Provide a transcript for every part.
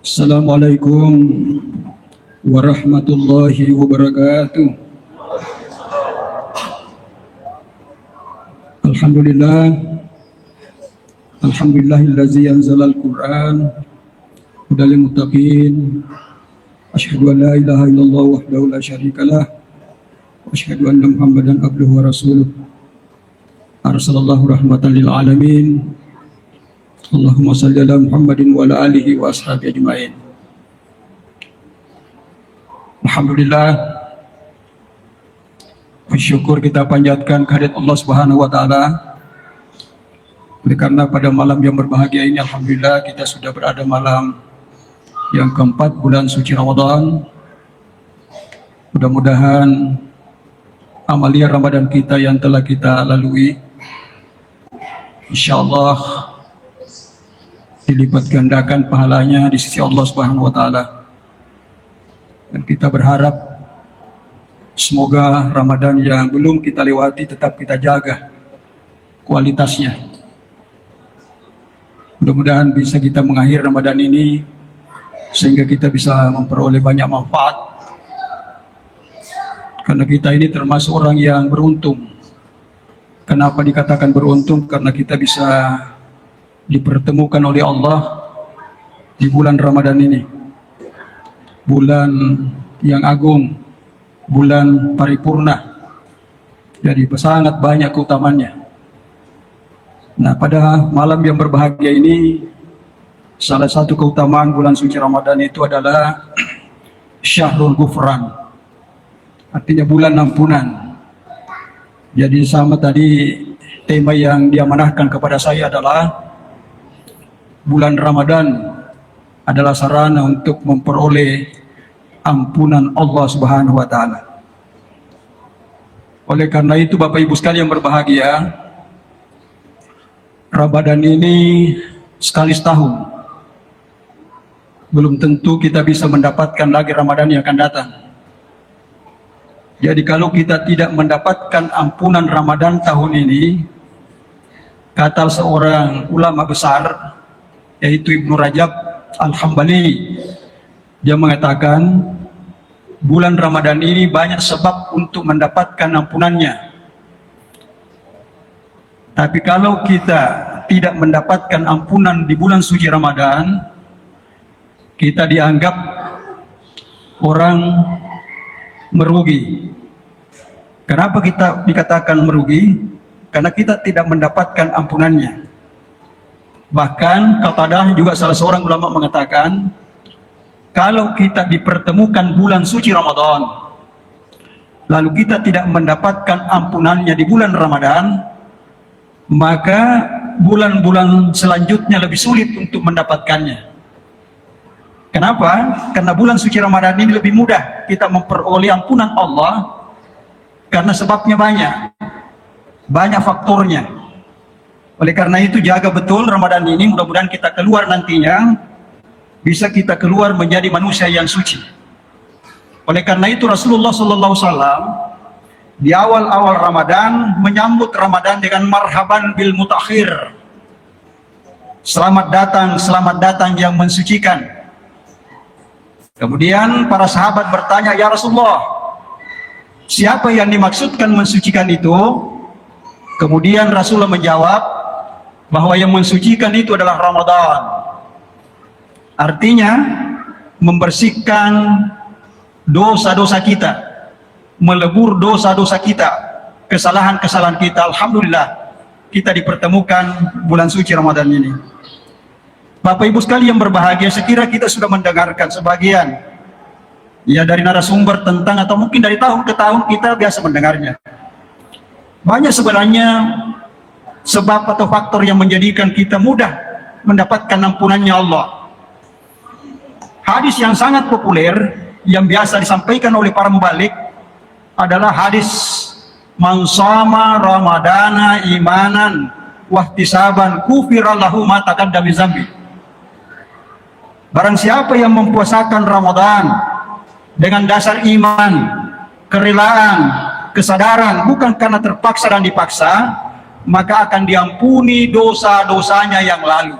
Assalamualaikum warahmatullahi wabarakatuh. Alhamdulillah, alhamdulillahillazi anzala al-Qur'an hudal lil muttaqin. Asyhadu an la ilaha illallah wahdahu la syarikalah wa asyhadu anna Muhammadan abduhu wa rasuluh. Arsalallahu rahmatan lil alamin. Allahumma salli ala Muhammadin wa ala alihi wa ashabi ajma'in. Alhamdulillah, bersyukur kita panjatkan kehadirat Allah Subhanahu wa taala. Oleh karena pada malam yang berbahagia ini, alhamdulillah kita sudah berada malam yang keempat bulan suci Ramadan. Mudah-mudahan amalia Ramadan kita yang telah kita lalui, insyaallah dilipat gandakan pahalanya di sisi Allah Subhanahu wa taala. Dan kita berharap semoga Ramadan yang belum kita lewati tetap kita jaga kualitasnya. Mudah-mudahan bisa kita mengakhiri Ramadan ini sehingga kita bisa memperoleh banyak manfaat. Karena kita ini termasuk orang yang beruntung. Kenapa dikatakan beruntung? Karena kita bisa dipertemukan oleh Allah di bulan Ramadan ini, bulan yang agung, bulan paripurna. Jadi sangat banyak keutamaannya. Nah, pada malam yang berbahagia ini, salah satu keutamaan bulan suci Ramadan itu adalah Syahrul Ghufran, artinya bulan ampunan. Jadi sama tadi tema yang diamanahkan kepada saya adalah bulan Ramadan adalah sarana untuk memperoleh ampunan Allah Subhanahu wa taala. Oleh karena itu Bapak Ibu sekalian yang berbahagia, Ramadan ini sekali setahun. Belum tentu kita bisa mendapatkan lagi Ramadan yang akan datang. Jadi kalau kita tidak mendapatkan ampunan Ramadan tahun ini, kata seorang ulama besar yaitu Ibnu Rajab Al-Hambali, dia mengatakan bulan Ramadan ini banyak sebab untuk mendapatkan ampunannya. Tapi kalau kita tidak mendapatkan ampunan di bulan suci Ramadan, kita dianggap orang merugi. Kenapa kita dikatakan merugi? Karena kita tidak mendapatkan ampunannya. Bahkan Qatadah juga salah seorang ulama mengatakan, kalau kita dipertemukan bulan suci Ramadan, lalu kita tidak mendapatkan ampunannya di bulan Ramadan, maka bulan-bulan selanjutnya lebih sulit untuk mendapatkannya. Kenapa? Karena bulan suci Ramadan ini lebih mudah kita memperoleh ampunan Allah, karena sebabnya banyak faktornya. Oleh karena itu jaga betul Ramadan ini, mudah-mudahan kita keluar nantinya bisa kita keluar menjadi manusia yang suci. Oleh karena itu Rasulullah SAW di awal-awal Ramadan menyambut Ramadan dengan marhaban bil mutakhir. Selamat datang yang mensucikan. Kemudian para sahabat bertanya, ya Rasulullah, siapa yang dimaksudkan mensucikan itu? Kemudian Rasulullah menjawab bahwa yang mensucikan itu adalah Ramadan. Artinya membersihkan dosa-dosa kita, melebur dosa-dosa kita, kesalahan-kesalahan kita. Alhamdulillah kita dipertemukan bulan suci Ramadan ini. Bapak Ibu sekalian yang berbahagia, sekira kita sudah mendengarkan sebagian ya dari narasumber tentang, atau mungkin dari tahun ke tahun kita biasa mendengarnya. Banyak sebenarnya sebab atau faktor yang menjadikan kita mudah mendapatkan ampunannya Allah. Hadis yang sangat populer yang biasa disampaikan oleh para mubalik adalah hadis man shama ramadana imanan wahtisaban kufirallahu ma taqaddama min dzambi. Barang siapa yang mempuasakan Ramadan dengan dasar iman, kerelaan, kesadaran, bukan karena terpaksa dan dipaksa, maka akan diampuni dosa-dosanya yang lalu.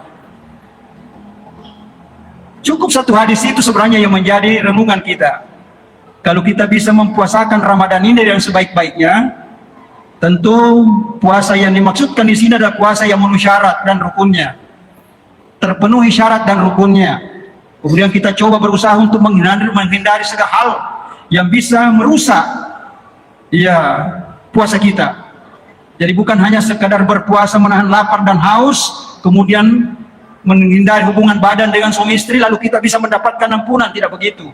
Cukup satu hadis itu sebenarnya yang menjadi renungan kita. Kalau kita bisa mempuasakan Ramadan ini dengan sebaik-baiknya, tentu puasa yang dimaksudkan di sini adalah puasa yang memenuhi syarat dan rukunnya. Terpenuhi syarat dan rukunnya. Kemudian kita coba berusaha untuk menghindari segala hal yang bisa merusak puasa kita. Jadi bukan hanya sekadar berpuasa menahan lapar dan haus, kemudian menghindari hubungan badan dengan suami istri lalu kita bisa mendapatkan ampunan, tidak begitu.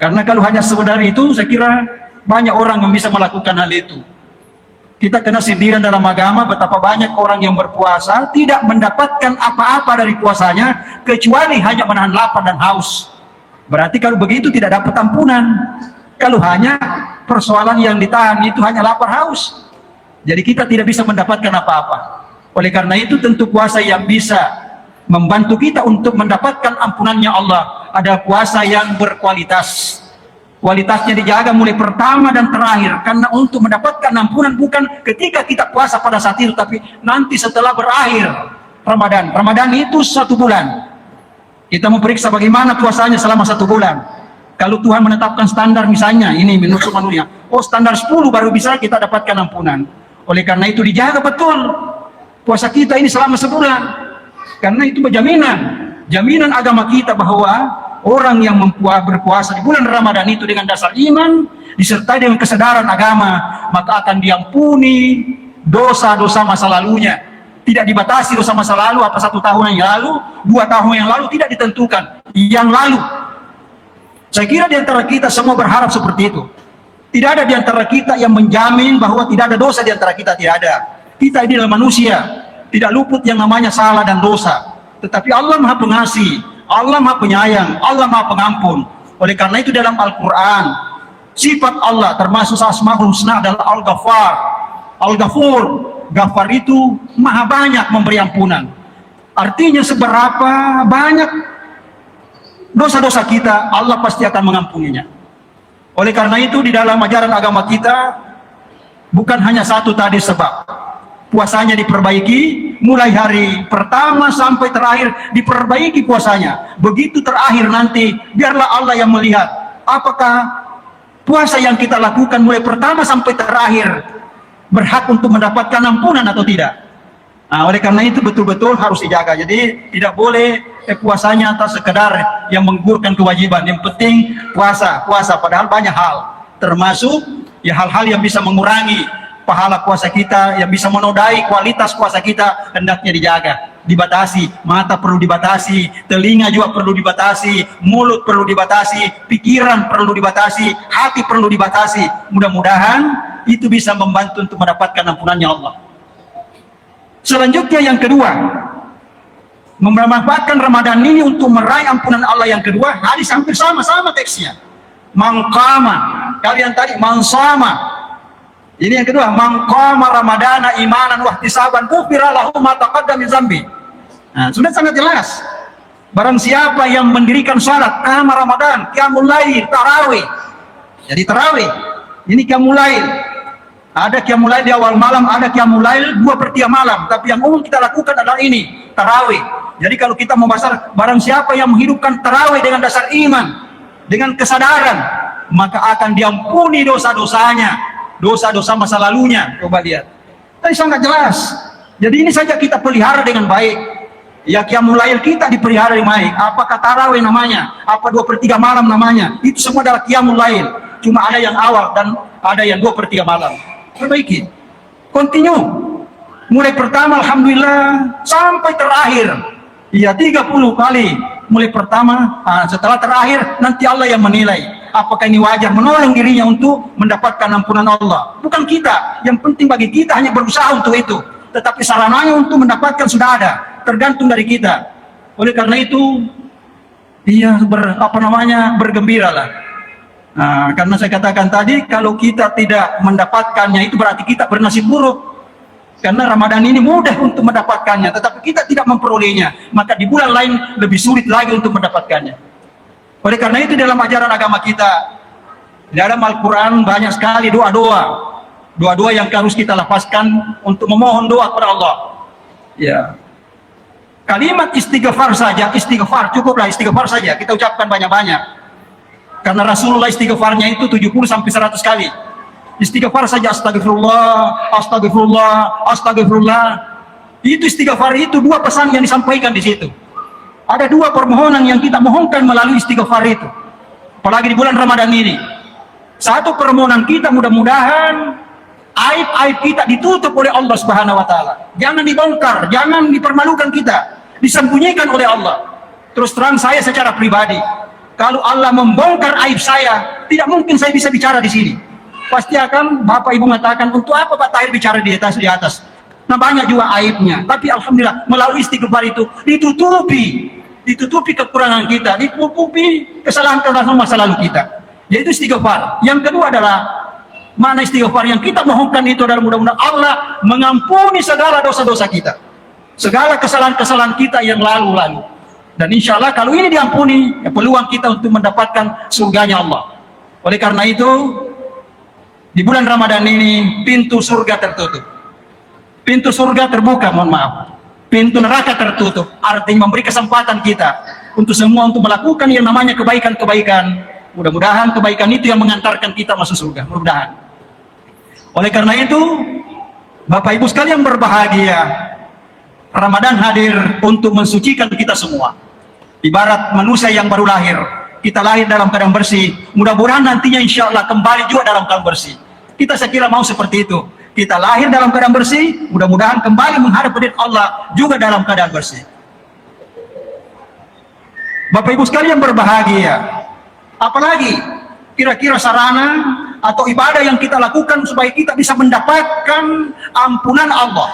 Karena kalau hanya sekedar itu, saya kira banyak orang yang bisa melakukan hal itu. Kita kena sindiran dalam agama betapa banyak orang yang berpuasa tidak mendapatkan apa-apa dari puasanya kecuali hanya menahan lapar dan haus. Berarti kalau begitu tidak dapat ampunan. Kalau hanya persoalan yang ditahan itu hanya lapar haus, jadi kita tidak bisa mendapatkan apa-apa. Oleh karena itu tentu puasa yang bisa membantu kita untuk mendapatkan ampunannya Allah ada puasa yang berkualitas. Kualitasnya dijaga mulai pertama dan terakhir, karena untuk mendapatkan ampunan bukan ketika kita puasa pada saat itu, tapi nanti setelah berakhir Ramadan. Ramadan itu 1 bulan. Kita memeriksa bagaimana puasanya selama 1 bulan. Kalau Tuhan menetapkan standar misalnya, ini menurut manusia, standar 10 baru bisa kita dapatkan ampunan. Oleh karena itu dijaga betul puasa kita ini selama sebulan. Karena itu jaminan agama kita bahwa orang yang berpuasa di bulan Ramadan itu dengan dasar iman disertai dengan kesadaran agama, maka akan diampuni dosa-dosa masa lalunya. Tidak dibatasi dosa masa lalu, apa 1 tahun yang lalu, 2 tahun yang lalu, tidak ditentukan. Yang lalu. Saya kira di antara kita semua berharap seperti itu. Tidak ada di antara kita yang menjamin bahwa tidak ada dosa di antara kita, tidak ada. Kita ini adalah manusia, tidak luput yang namanya salah dan dosa. Tetapi Allah Maha Pengasih, Allah Maha Penyayang, Allah Maha Pengampun. Oleh karena itu dalam Al-Quran, sifat Allah termasuk Asmaul Husna adalah Al-Ghaffar. Al-Ghafur, Ghaffar itu maha banyak memberi ampunan. Artinya seberapa banyak dosa-dosa kita, Allah pasti akan mengampuninya. Oleh karena itu di dalam ajaran agama kita bukan hanya satu tadi sebab. Puasanya diperbaiki, mulai hari pertama sampai terakhir diperbaiki puasanya. Begitu terakhir nanti, biarlah Allah yang melihat apakah puasa yang kita lakukan mulai pertama sampai terakhir berhak untuk mendapatkan ampunan atau tidak. Nah, oleh karena itu betul-betul harus dijaga. Jadi tidak boleh puasanya atas sekedar yang menggugurkan kewajiban. Yang penting puasa, padahal banyak hal. Termasuk hal-hal yang bisa mengurangi pahala puasa kita, yang bisa menodai kualitas puasa kita, hendaknya dijaga, dibatasi. Mata perlu dibatasi, telinga juga perlu dibatasi, mulut perlu dibatasi, pikiran perlu dibatasi, hati perlu dibatasi. Mudah-mudahan itu bisa membantu untuk mendapatkan ampunannya Allah. Selanjutnya yang kedua, memanfaatkan Ramadan ini untuk meraih ampunan Allah. Yang kedua, hadis hampir sama-sama teksnya. Mangkama, kalian tadi mansama. Ini yang kedua, mangkama Ramadana imanan wahtisaban ghufira lahu ma taqaddama min dzambi. Nah, sudah sangat jelas. Barang siapa yang mendirikan salat qiyam Ramadan, qiyamul lail, tarawih. Jadi tarawih, ini qiyamul lail. Ada qiyamul lail di awal malam, ada qiyamul lail 2/3 malam. Tapi yang umum kita lakukan adalah ini, tarawih. Jadi kalau kita membahas barang siapa yang menghidupkan tarawih dengan dasar iman, dengan kesadaran, maka akan diampuni dosa-dosanya, dosa-dosa masa lalunya. Coba lihat, tadi sangat jelas. Jadi ini saja kita pelihara dengan baik. Ya, qiyamul lail kita dipelihara dengan baik. Apakah tarawih namanya, apa 2/3 malam namanya, itu semua adalah qiyamul lail. Cuma ada yang awal dan ada yang 2/3 malam. Perbaiki, continue, mulai pertama alhamdulillah sampai terakhir. Iya, 30 kali mulai pertama. Setelah terakhir nanti Allah yang menilai apakah ini wajar menolong dirinya untuk mendapatkan ampunan Allah. Bukan kita, yang penting bagi kita hanya berusaha untuk itu. Tetapi sarananya untuk mendapatkan sudah ada, tergantung dari kita. Oleh karena itu, bergembiralah. Nah, karena saya katakan tadi, kalau kita tidak mendapatkannya itu berarti kita bernasib buruk. Karena Ramadan ini mudah untuk mendapatkannya, tetapi kita tidak memperolehnya, maka di bulan lain lebih sulit lagi untuk mendapatkannya. Oleh karena itu dalam ajaran agama kita, dalam Al-Quran banyak sekali doa-doa yang harus kita lafazkan untuk memohon doa kepada Allah. Ya, Kalimat istighfar saja, istighfar, cukuplah istighfar saja, kita ucapkan banyak-banyak. Karena Rasulullah istighfarnya itu 70 sampai 100 kali. Istighfar saja, astagfirullah, astagfirullah, astagfirullah. Itu istighfar itu dua pesan yang disampaikan di situ. Ada dua permohonan yang kita mohonkan melalui istighfar itu. Apalagi di bulan Ramadan ini. Satu permohonan kita mudah-mudahan aib-aib kita ditutup oleh Allah Subhanahu wa taala. Jangan dibongkar, jangan dipermalukan kita, disembunyikan oleh Allah. Terus terang saya secara pribadi, kalau Allah membongkar aib saya, tidak mungkin saya bisa bicara di sini. Pasti akan Bapak Ibu mengatakan, untuk apa Pak Tahir bicara di atas? Nah, banyak juga aibnya. Tapi alhamdulillah melalui istighfar itu ditutupi kekurangan kita, ditutupi kesalahan-kesalahan masa lalu kita. Yaitu istighfar. Yang kedua adalah mana istighfar yang kita mohonkan itu adalah mudah-mudahan Allah mengampuni segala dosa-dosa kita, segala kesalahan-kesalahan kita yang lalu-lalu. Dan insya Allah kalau ini diampuni, ya peluang kita untuk mendapatkan surganya Allah. Oleh karena itu, di bulan Ramadan ini pintu surga tertutup, pintu surga terbuka, mohon maaf, pintu neraka tertutup. Artinya memberi kesempatan kita untuk semua untuk melakukan yang namanya kebaikan-kebaikan. Mudah-mudahan kebaikan itu yang mengantarkan kita masuk surga, mudah-mudahan. Oleh karena itu, Bapak Ibu sekalian berbahagia, Ramadan hadir untuk mensucikan kita semua. Ibarat manusia yang baru lahir, kita lahir dalam keadaan bersih, mudah-mudahan nantinya insya Allah kembali juga dalam keadaan bersih. Kita saya kira mau seperti itu. Kita lahir dalam keadaan bersih, mudah-mudahan kembali menghadap kepada Allah juga dalam keadaan bersih. Bapak Ibu sekalian berbahagia. Apalagi kira-kira sarana atau ibadah yang kita lakukan supaya kita bisa mendapatkan ampunan Allah,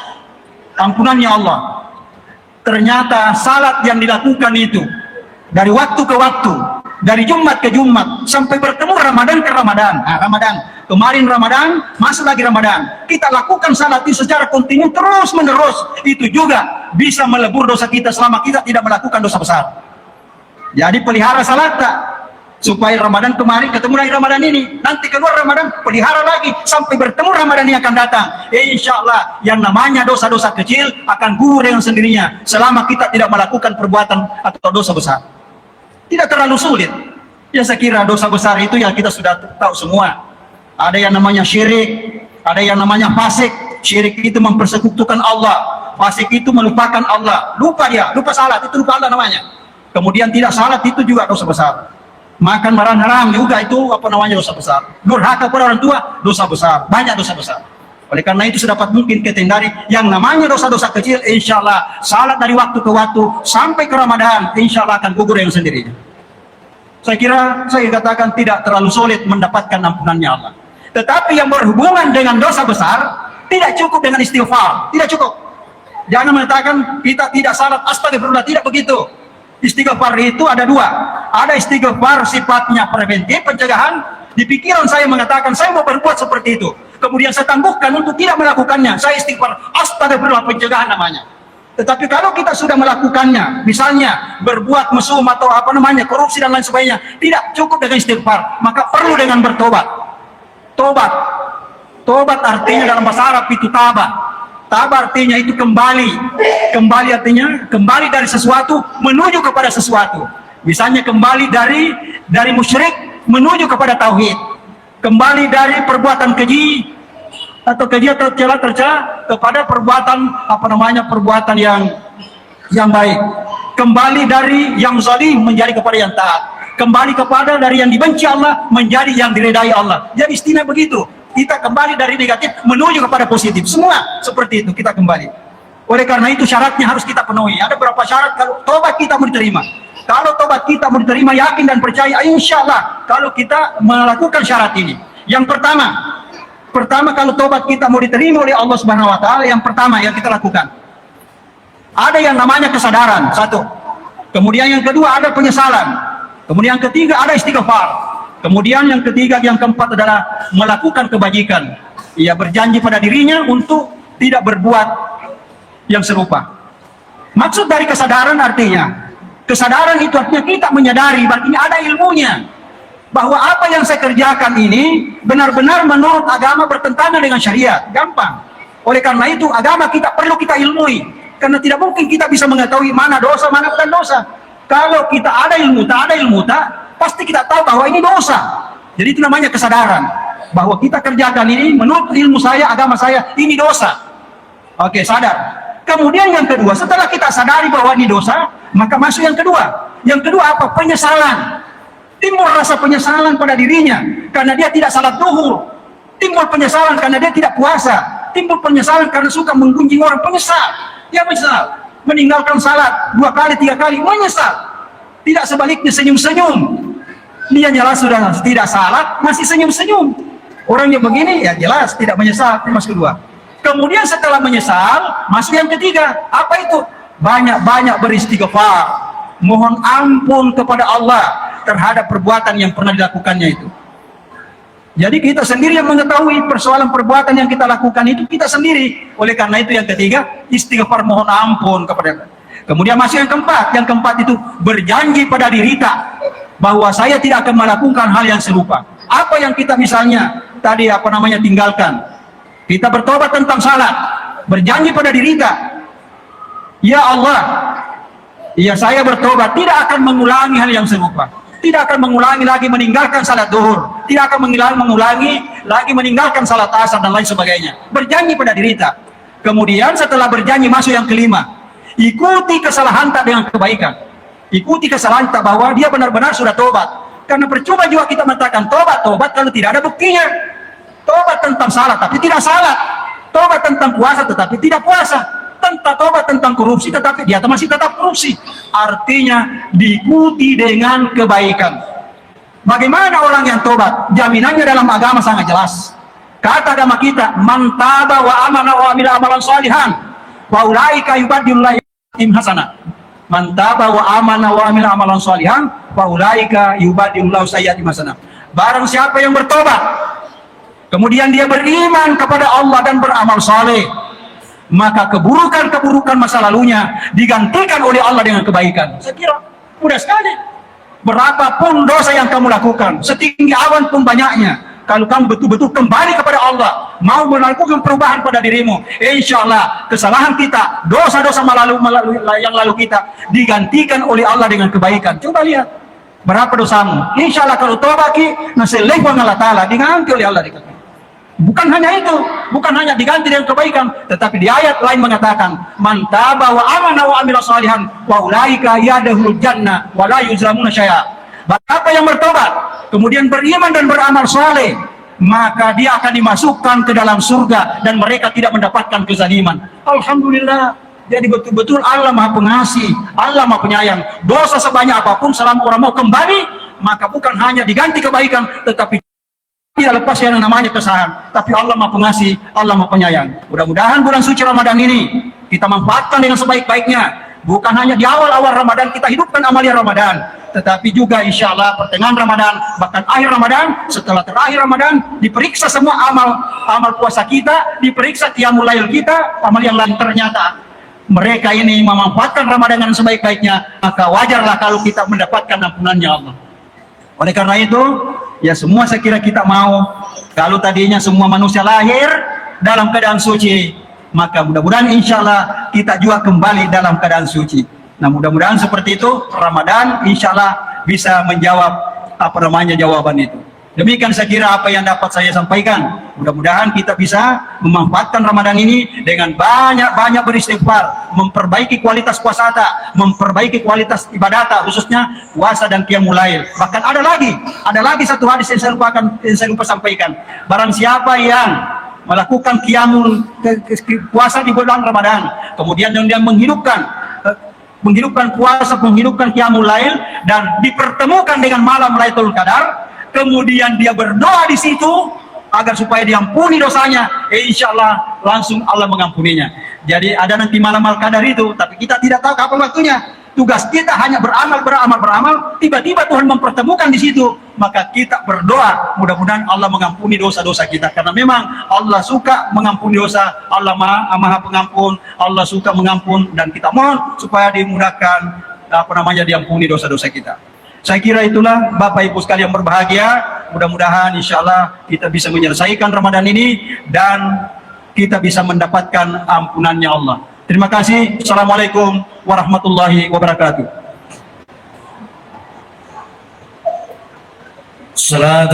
ampunannya Allah. Ternyata salat yang dilakukan itu dari waktu ke waktu, dari Jumat ke Jumat, sampai bertemu Ramadan ke Ramadan. Ramadan kemarin Ramadan, masuk lagi Ramadan, kita lakukan salat itu secara kontinu terus menerus. Itu juga bisa melebur dosa kita selama kita tidak melakukan dosa besar. Jadi pelihara salat tak, supaya Ramadan kemarin ketemu lagi Ramadan ini, nanti keluar Ramadan pelihara lagi sampai bertemu Ramadan yang akan datang. Insya Allah yang namanya dosa-dosa kecil akan gugur dengan sendirinya selama kita tidak melakukan perbuatan atau dosa besar. Tidak terlalu sulit. Ya saya kira dosa besar itu yang kita sudah tahu semua. Ada yang namanya syirik, ada yang namanya fasik. Syirik itu mempersekutukan Allah, fasik itu melupakan Allah, lupa salat itu lupa Allah namanya. Kemudian tidak salat itu juga dosa besar. Makan makanan haram juga itu dosa besar. Durhaka pada orang tua dosa besar, banyak dosa besar. Oleh karena itu sedapat mungkin kita hindari yang namanya dosa-dosa kecil. Insya Allah salat dari waktu ke waktu sampai ke Ramadan, insya Allah akan gugur yang sendirinya. Saya kira saya katakan tidak terlalu sulit mendapatkan ampunannya Allah. Tetapi yang berhubungan dengan dosa besar tidak cukup dengan istighfar, tidak cukup. Jangan mengatakan kita tidak salat astagfirullah, tidak begitu. Istighfar itu ada dua. Ada istighfar sifatnya preventif, pencegahan. Di pikiran saya mengatakan saya mau berbuat seperti itu, kemudian saya tangguhkan untuk tidak melakukannya. Saya istighfar, astagfirullah, pencegahan namanya. Tetapi kalau kita sudah melakukannya, misalnya berbuat mesum atau korupsi dan lain sebagainya, tidak cukup dengan istighfar, maka perlu dengan bertobat. Tobat artinya dalam bahasa Arab itu tabah. Tabah artinya itu kembali artinya kembali dari sesuatu menuju kepada sesuatu. Misalnya kembali dari musyrik menuju kepada tauhid, kembali dari perbuatan keji atau tercela kepada perbuatan perbuatan yang baik, kembali dari yang zalim menjadi kepada yang taat, kembali kepada dari yang dibenci Allah menjadi yang diridai Allah. Jadi istimewa begitu. Kita kembali dari negatif menuju kepada positif. Semua seperti itu kita kembali. Oleh karena itu syaratnya harus kita penuhi. Ada beberapa syarat kalau tobat kita mau diterima. Kalau tobat kita mau diterima, yakin dan percaya, insya Allah kalau kita melakukan syarat ini. Yang pertama kalau tobat kita mau diterima oleh Allah Subhanahu wa taala, yang pertama yang kita lakukan ada yang namanya kesadaran, satu. Kemudian yang kedua ada penyesalan. Kemudian yang ketiga ada istighfar. Kemudian yang ketiga, yang keempat adalah melakukan kebajikan. Ia berjanji pada dirinya untuk tidak berbuat yang serupa. Maksud dari kesadaran artinya, kesadaran itu artinya kita menyadari, artinya ada ilmunya, bahwa apa yang saya kerjakan ini benar-benar menurut agama bertentangan dengan syariat. Gampang. Oleh karena itu agama kita perlu kita ilmui. Karena tidak mungkin kita bisa mengetahui mana dosa, mana bukan dosa. Kalau kita ada ilmu, pasti kita tahu bahwa ini dosa. Jadi itu namanya kesadaran. Bahwa kita kerjakan ini, menurut ilmu saya, agama saya, ini dosa. Oke, sadar. Kemudian yang kedua, setelah kita sadari bahwa ini dosa, maka masuk yang kedua. Yang kedua apa? Penyesalan. Timbul rasa penyesalan pada dirinya, karena dia tidak salat zuhur. Timbul penyesalan karena dia tidak puasa. Timbul penyesalan karena suka menggunjing orang, penyesal. Dia menyesal, meninggalkan salat 2 kali 3 kali, menyesal. Tidak sebaliknya senyum-senyum. Dia jelas sudah tidak salat, masih senyum-senyum. Orang yang begini ya jelas tidak menyesal. Itu masuk kedua. Kemudian setelah menyesal, masuk yang ketiga. Apa itu? Banyak-banyak beristighfar, mohon ampun kepada Allah terhadap perbuatan yang pernah dilakukannya itu. Jadi kita sendiri yang mengetahui persoalan perbuatan yang kita lakukan itu kita sendiri. Oleh karena itu yang ketiga, istighfar mohon ampun kepada Allah. Kemudian masih yang keempat. Yang keempat itu berjanji pada diri kita bahwa saya tidak akan melakukan hal yang serupa. Apa yang kita misalnya tadi tinggalkan. Kita bertobat tentang salat. Berjanji pada diri kita, ya Allah, ya saya bertobat tidak akan mengulangi hal yang serupa. Tidak akan mengulangi lagi meninggalkan salat zuhur, tidak akan mengulangi lagi meninggalkan salat asar dan lain sebagainya. Berjanji pada diri kita. Kemudian setelah berjanji masuk yang kelima, ikuti kesalahan tak dengan kebaikan. Ikuti kesalahan tak bahwa dia benar-benar sudah tobat. Karena percuma juga kita mengatakan tobat kalau tidak ada buktinya. Tobat tentang salat tapi tidak salat. Tobat tentang puasa tetapi tidak puasa. Tobat tentang korupsi tetapi dia masih tetap korupsi. Artinya diikuti dengan kebaikan. Bagaimana orang yang tobat? Jaminannya dalam agama sangat jelas. Kata agama kita, man taba wa amana wa amila amalan shalihan wa ulaika yubaddilullahi hasanah. Man taba wa amana wa amila amalan shalihan wa ulaika yubaddilullahi sayyi'ati hasanah. Barang siapa yang bertobat kemudian dia beriman kepada Allah dan beramal saleh, maka keburukan-keburukan masa lalunya digantikan oleh Allah dengan kebaikan. Saya kira mudah sekali. Berapapun dosa yang kamu lakukan, setinggi awan pun banyaknya, kalau kamu betul-betul kembali kepada Allah, mau melakukan perubahan pada dirimu, insya Allah kesalahan kita, dosa-dosa yang lalu kita digantikan oleh Allah dengan kebaikan. Coba lihat berapa dosamu, insya Allah kalau tobat naseleh Allah Ta'ala diganti oleh Allah. Bukan hanya itu, bukan hanya diganti dengan kebaikan, tetapi di ayat lain mengatakan, man taba wa amana wa amila shalihan wa ulaika yadkhulul jannah wa la yuzlamuna syai'a. Siapa yang bertobat, kemudian beriman dan beramal saleh, maka dia akan dimasukkan ke dalam surga dan mereka tidak mendapatkan kezaliman. Alhamdulillah. Jadi betul-betul Allah Maha Pengasih, Allah Maha Penyayang. Dosa sebanyak apapun selama orang mau kembali, maka bukan hanya diganti kebaikan, tetapi tidak lepas yang namanya kesalahan. Tapi Allah Maha Pengasih, Allah Maha Penyayang. Mudah-mudahan bulan suci Ramadan ini kita manfaatkan dengan sebaik-baiknya. Bukan hanya di awal-awal Ramadan kita hidupkan amalia Ramadan, tetapi juga insya Allah pertengahan Ramadan, bahkan akhir Ramadan, setelah terakhir Ramadan, diperiksa semua amal puasa kita, diperiksa qiyamul lail kita, amal yang lain. Ternyata mereka ini memanfaatkan Ramadan dengan sebaik-baiknya, maka wajarlah kalau kita mendapatkan ampunannya Allah. Oleh karena itu, ya semua saya kira kita mau, kalau tadinya semua manusia lahir dalam keadaan suci, maka mudah-mudahan insya Allah kita juga kembali dalam keadaan suci. Nah mudah-mudahan seperti itu, Ramadan insya Allah bisa menjawab jawaban itu. Demikian saya kira apa yang dapat saya sampaikan. Mudah-mudahan kita bisa memanfaatkan Ramadan ini dengan banyak-banyak beristighfar, memperbaiki kualitas puasa kita, memperbaiki kualitas ibadah kita, khususnya puasa dan qiyamul lail. Bahkan ada lagi satu hadis yang saya lupa sampaikan. Barang siapa yang melakukan puasa di bulan Ramadan, kemudian dia menghidupkan puasa, menghidupkan qiyamul lail dan dipertemukan dengan malam Lailatul Qadar, kemudian dia berdoa di situ agar supaya diampuni dosanya, insya Allah langsung Allah mengampuninya. Jadi ada nanti malam Al-Qadar itu, tapi kita tidak tahu kapan waktunya. Tugas kita hanya beramal, tiba-tiba Tuhan mempertemukan di situ, maka kita berdoa mudah-mudahan Allah mengampuni dosa-dosa kita, karena memang Allah suka mengampuni dosa. Allah maha pengampun, Allah suka mengampun, dan kita mohon supaya dimudahkan diampuni dosa-dosa kita. Saya kira itulah Bapak Ibu sekalian berbahagia. Mudah-mudahan insya Allah kita bisa menyelesaikan Ramadan ini dan kita bisa mendapatkan ampunannya Allah. Terima kasih. Assalamualaikum warahmatullahi wabarakatuh. Salat